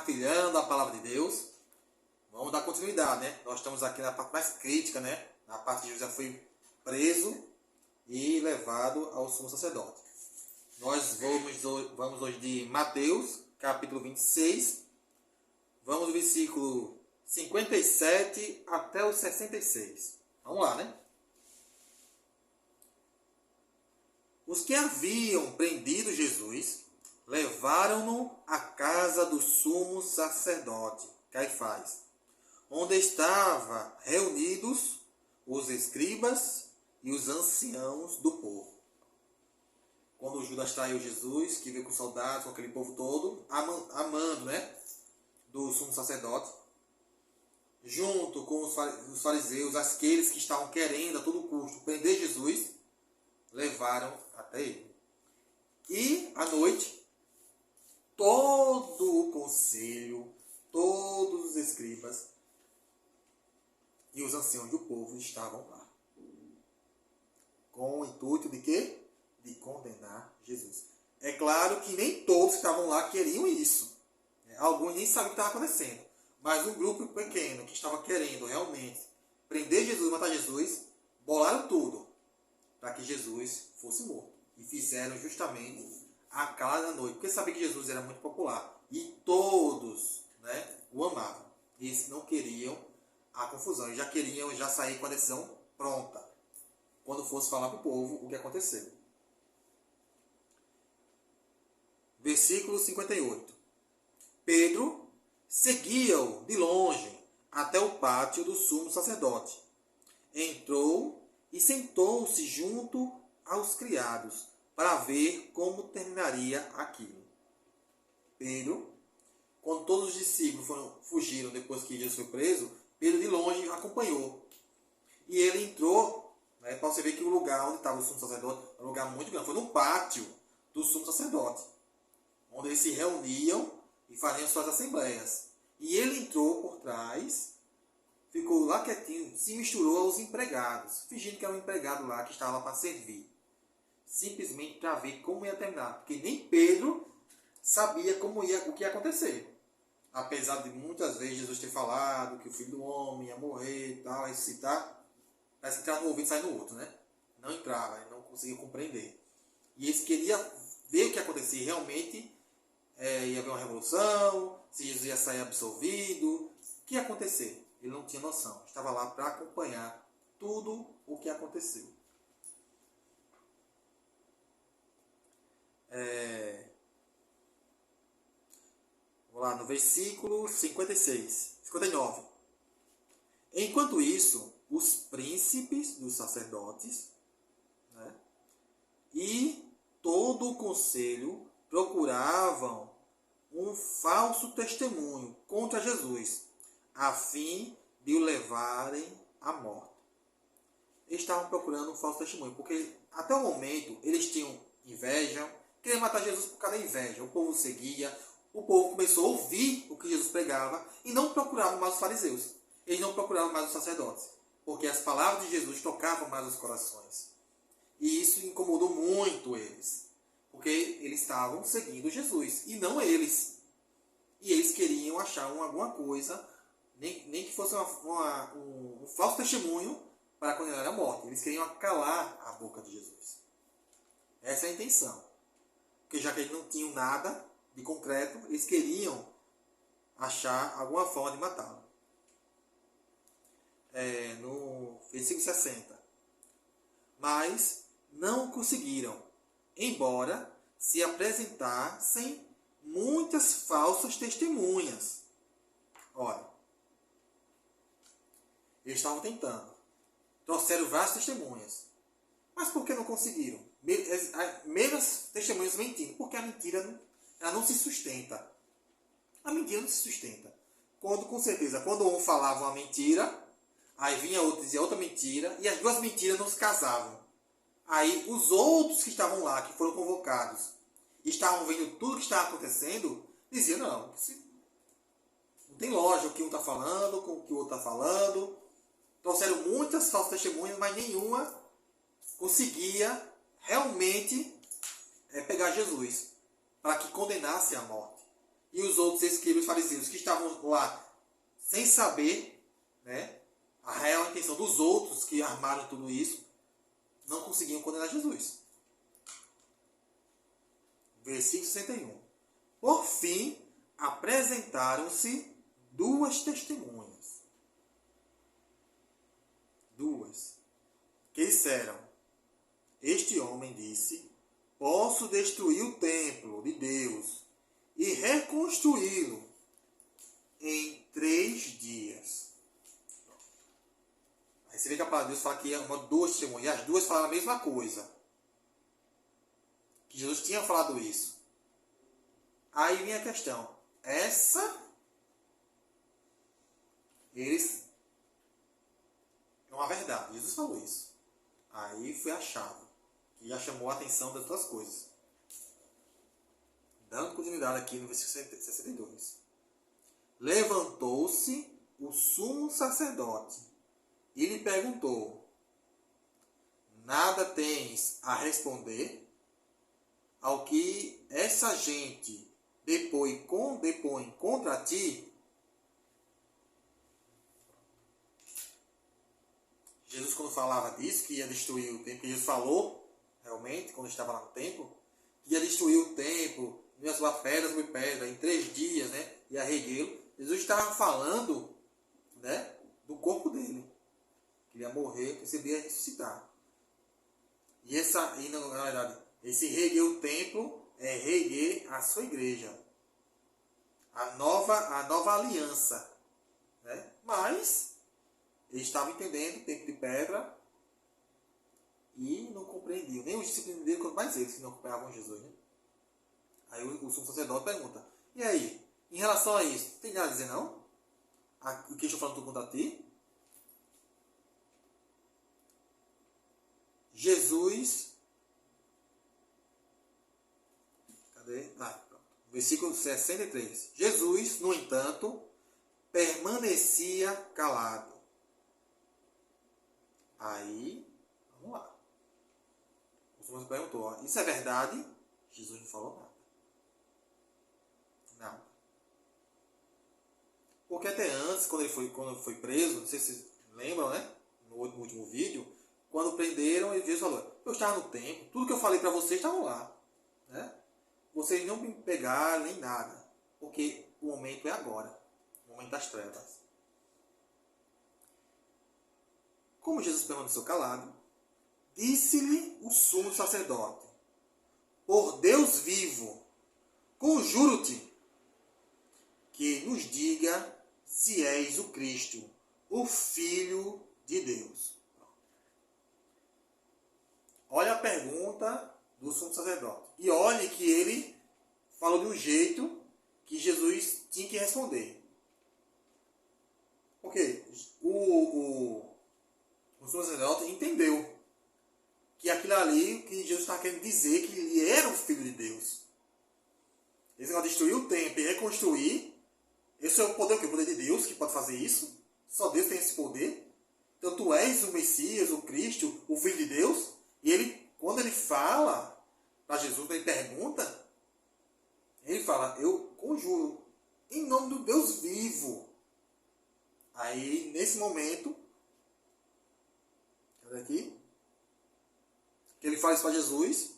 compartilhando a palavra de Deus. Vamos dar continuidade, né? Nós estamos aqui na parte mais crítica, né? Na parte que José foi preso e levado ao sumo sacerdote. Nós vamos hoje de Mateus, capítulo 26. Vamos do versículo 57 até o 66. Vamos lá, né? Os que haviam prendido Jesus levaram-no à casa do sumo sacerdote, Caifás, onde estavam reunidos os escribas e os anciãos do povo. Quando Judas traiu Jesus, que veio com soldados, com aquele povo todo, amando, né, do sumo sacerdote, junto com os fariseus, aqueles que estavam querendo a todo custo prender Jesus, levaram até ele. E à noite, todo o conselho, todos os escribas e os anciãos do povo estavam lá. Com o intuito de quê? De condenar Jesus. É claro que nem todos que estavam lá queriam isso. Alguns nem sabiam o que estava acontecendo. Mas um grupo pequeno que estava querendo realmente prender Jesus, matar Jesus, bolaram tudo para que Jesus fosse morto. E fizeram justamente aquela noite. Porque sabia que Jesus era muito popular. E todos, né, o amavam. Eles não queriam a confusão. Eles já sair com a decisão pronta. Quando fosse falar para o povo o que aconteceu. Versículo 58. Pedro seguia-o de longe até o pátio do sumo sacerdote. Entrou e sentou-se junto aos criados para ver como terminaria aquilo. Pedro, quando todos os discípulos fugiram depois que Jesus foi preso, Pedro de longe acompanhou. E ele entrou, né, para você ver que o lugar onde estava o sumo sacerdote era um lugar muito grande. Foi no pátio do sumo sacerdote, onde eles se reuniam e faziam suas assembleias. E ele entrou por trás, ficou lá quietinho, se misturou aos empregados, fingindo que era um empregado lá que estava lá para servir. Simplesmente para ver como ia terminar. Porque nem Pedro sabia o que ia acontecer. Apesar de muitas vezes Jesus ter falado que o Filho do Homem ia morrer e tal, ressuscitar, parece que entrava no ouvido e saia no outro, né? Não entrava, não conseguia compreender. E eles queriam ver o que ia acontecer. Realmente ia haver uma revolução, se Jesus ia sair absolvido. O que ia acontecer? Ele não tinha noção. Estava lá para acompanhar tudo o que aconteceu. Vamos lá, no versículo 59. Enquanto isso, os príncipes dos sacerdotes, né, e todo o conselho procuravam um falso testemunho contra Jesus, a fim de o levarem à morte. Eles estavam procurando um falso testemunho, porque até o momento eles tinham inveja, queriam matar Jesus por causa da inveja. O povo seguia, o povo começou a ouvir o que Jesus pregava e não procuravam mais os fariseus. Eles não procuravam mais os sacerdotes, porque as palavras de Jesus tocavam mais os corações. E isso incomodou muito eles, porque eles estavam seguindo Jesus e não eles. E eles queriam achar alguma coisa, nem que fosse um falso testemunho para condenar a morte. Eles queriam calar a boca de Jesus. Essa é a intenção. Porque já que eles não tinham nada de concreto, eles queriam achar alguma forma de matá-lo. No versículo 60. Mas não conseguiram, embora se apresentassem muitas falsas testemunhas. Olha, eles estavam tentando. Trouxeram várias testemunhas. Mas por que não conseguiram? Mesmo as testemunhas mentindo. Porque a mentira ela não se sustenta. A mentira não se sustenta. Com certeza, quando um falava uma mentira, aí vinha outro e dizia outra mentira, e as duas mentiras não se casavam. Aí os outros que estavam lá, que foram convocados, estavam vendo tudo o que estava acontecendo, diziam, não tem lógica o que um está falando, com o que o outro está falando. Trouxeram muitas falsas testemunhas, mas nenhuma conseguia realmente pegar Jesus para que condenasse a morte. e os outros escribas e fariseus que estavam lá sem saber, né, a real intenção dos outros que armaram tudo isso, não conseguiam condenar Jesus. Versículo 61. Por fim, apresentaram-se duas testemunhas. Duas. Que disseram: este homem disse: posso destruir o templo de Deus e reconstruí-lo em 3 dias. Aí você vê que a palavra de Deus fala que é duas testemunhas. E as duas falam a mesma coisa. Que Jesus tinha falado isso. Aí vem a questão. Eles... é uma verdade. Jesus falou isso. Aí foi a chave. Que já chamou a atenção das duas coisas. Dando continuidade aqui no versículo 62. Levantou-se o sumo sacerdote e lhe perguntou: nada tens a responder? Ao que essa gente depõe contra ti? Jesus, quando falava disso, que ia destruir o templo, Jesus falou, realmente, quando estava lá no templo, que ia destruir o templo, ia solar pedra sobre pedra, em 3 dias, né? Ia reguê-lo. Jesus estava falando, né, do corpo dele, que ele ia morrer, que ele ia ressuscitar. E na verdade, esse reguer o templo é reguer a sua igreja, a nova aliança, né? Mas ele estava entendendo o tempo de pedra e não compreendiam. Nem os discípulos dele, quanto mais eles que não acompanhavam Jesus, né? Aí o sumo sacerdote pergunta: e aí, em relação a isso, tem nada a dizer não? O que eu estou falando tudo contra ti? Jesus... cadê? Versículo 63. Jesus, no entanto, permanecia calado. Aí, vamos lá. O Senhor perguntou: isso é verdade? Jesus não falou nada. Nada. Porque até antes, quando ele foi preso, não sei se vocês lembram, né? No último vídeo, quando prenderam, Jesus falou: eu estava no templo, tudo que eu falei para vocês estava lá, né? Vocês não me pegaram nem nada, porque o momento é agora, o momento das trevas. Como Jesus permaneceu calado, disse-lhe o sumo sacerdote: por Deus vivo, conjuro-te que nos diga se és o Cristo, o Filho de Deus. Olha a pergunta do sumo sacerdote. E olhe que ele falou de um jeito que Jesus tinha que responder. Porque o sumo sacerdote entendeu que aquilo ali, que Jesus estava querendo dizer que ele era o Filho de Deus. Esse negócio de destruir o templo e reconstruir, esse é o poder, o poder de Deus que pode fazer isso. Só Deus tem esse poder. Então tu és o Messias, o Cristo, o Filho de Deus. E ele, quando ele fala para Jesus, quando ele pergunta, ele fala: eu conjuro em nome do Deus vivo. Aí, nesse momento, cadê aqui? Que ele fala isso para Jesus.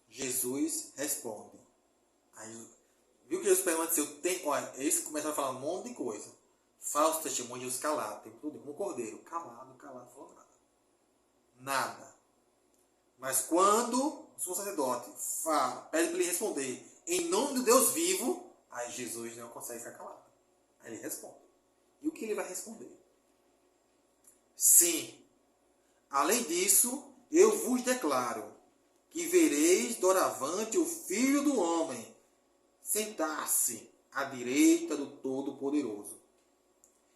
Jesus responde. Aí, viu que Jesus permaneceu? Olha, eles começaram a falar um monte de coisa. Falso testemunho, Jesus calado, tem tudo. Um cordeiro, calado, falou nada. Nada. Mas quando o sumo sacerdote pede para ele responder em nome do Deus vivo, aí Jesus não consegue ficar calado. Aí ele responde. E o que ele vai responder? Sim. Além disso, eu vos declaro que vereis doravante o Filho do Homem sentar-se à direita do Todo-Poderoso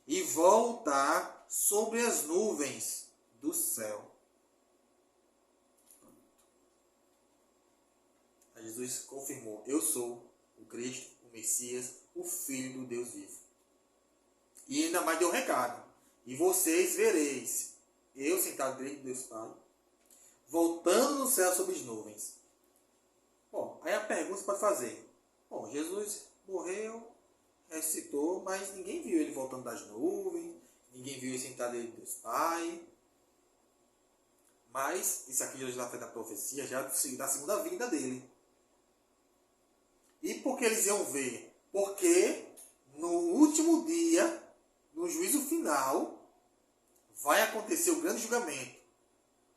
e voltar sobre as nuvens do céu. Aí Jesus confirmou: eu sou o Cristo, o Messias, o Filho do Deus vivo. E ainda mais deu um recado: e vocês vereis eu sentado à direita de Deus Pai, voltando no céu sobre as nuvens. Bom, aí a pergunta que você pode fazer: Bom, Jesus morreu, ressuscitou, mas ninguém viu ele voltando das nuvens, ninguém viu ele sentado diante de Deus Pai. Mas isso aqui já foi da profecia, já da segunda vinda dele. E por que eles iam ver? Porque no último dia, no juízo final, vai acontecer o grande julgamento,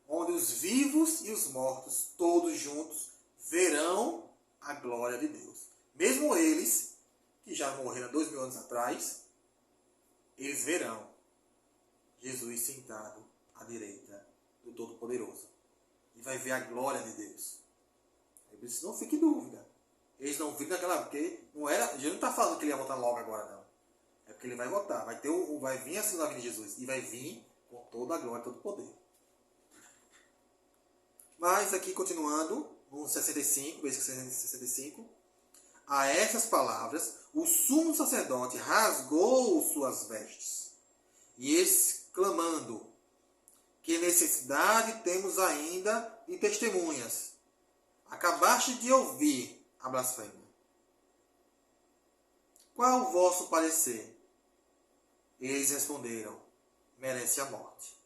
onde os vivos e os mortos, todos juntos, verão a glória de Deus. Mesmo eles, que já morreram 2000 anos atrás, eles verão Jesus sentado à direita do Todo-Poderoso. E vai ver a glória de Deus. Por isso não fique em dúvida. Eles não viram naquela... Porque não era, Jesus não está falando que ele ia voltar logo agora, não. É porque ele vai voltar. Vai vir a segunda vinda de Jesus. E vai vir com toda a glória, todo o poder. Mas aqui, continuando, no 65, versículo 65. A essas palavras, o sumo sacerdote rasgou suas vestes. E exclamando: que necessidade temos ainda de testemunhas? Acabaste de ouvir a blasfêmia. Qual é o vosso parecer? Eles responderam: merece a morte.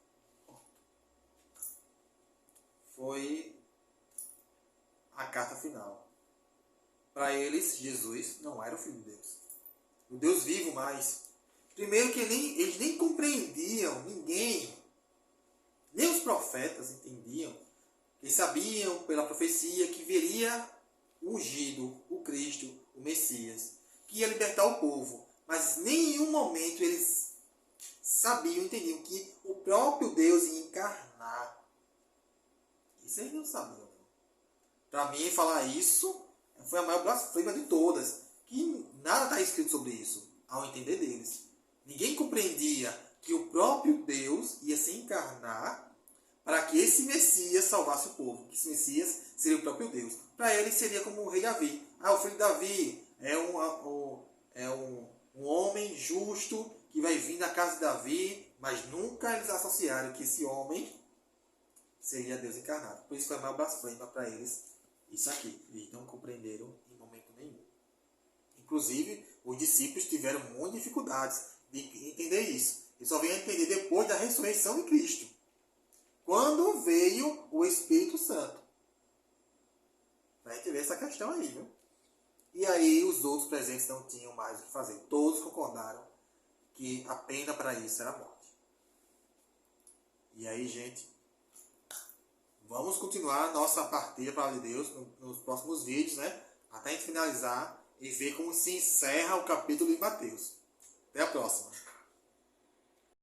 Foi a carta final. Para eles, Jesus não era o Filho de Deus. O Deus vivo mais. Primeiro que eles nem compreendiam, ninguém, nem os profetas entendiam. Eles sabiam pela profecia que viria o ungido, o Cristo, o Messias, que ia libertar o povo. Mas em nenhum momento eles sabiam, entendiam que o próprio Deus ia encarnar. Isso eles não sabiam. Para mim, falar isso foi a maior blasfêmia de todas. Que nada está escrito sobre isso, ao entender deles. Ninguém compreendia que o próprio Deus ia se encarnar para que esse Messias salvasse o povo. Que esse Messias seria o próprio Deus. Para eles seria como o rei Davi. O filho de Davi é um homem justo que vai vir da casa de Davi, mas nunca eles associaram que esse homem seria Deus encarnado. Por isso foi a maior blasfêmia para eles isso aqui. Eles não compreenderam em momento nenhum. Inclusive, os discípulos tiveram muitas dificuldades de entender isso. Eles só vêm a entender depois da ressurreição de Cristo. Quando veio o Espírito Santo. Para a gente ver essa questão aí, viu? E aí os outros presentes não tinham mais o que fazer. Todos concordaram que a pena para isso era a morte. E aí, gente, vamos continuar nossa partilha para a palavra de Deus nos próximos vídeos, né? Até a gente finalizar e ver como se encerra o capítulo de Mateus. Até a próxima.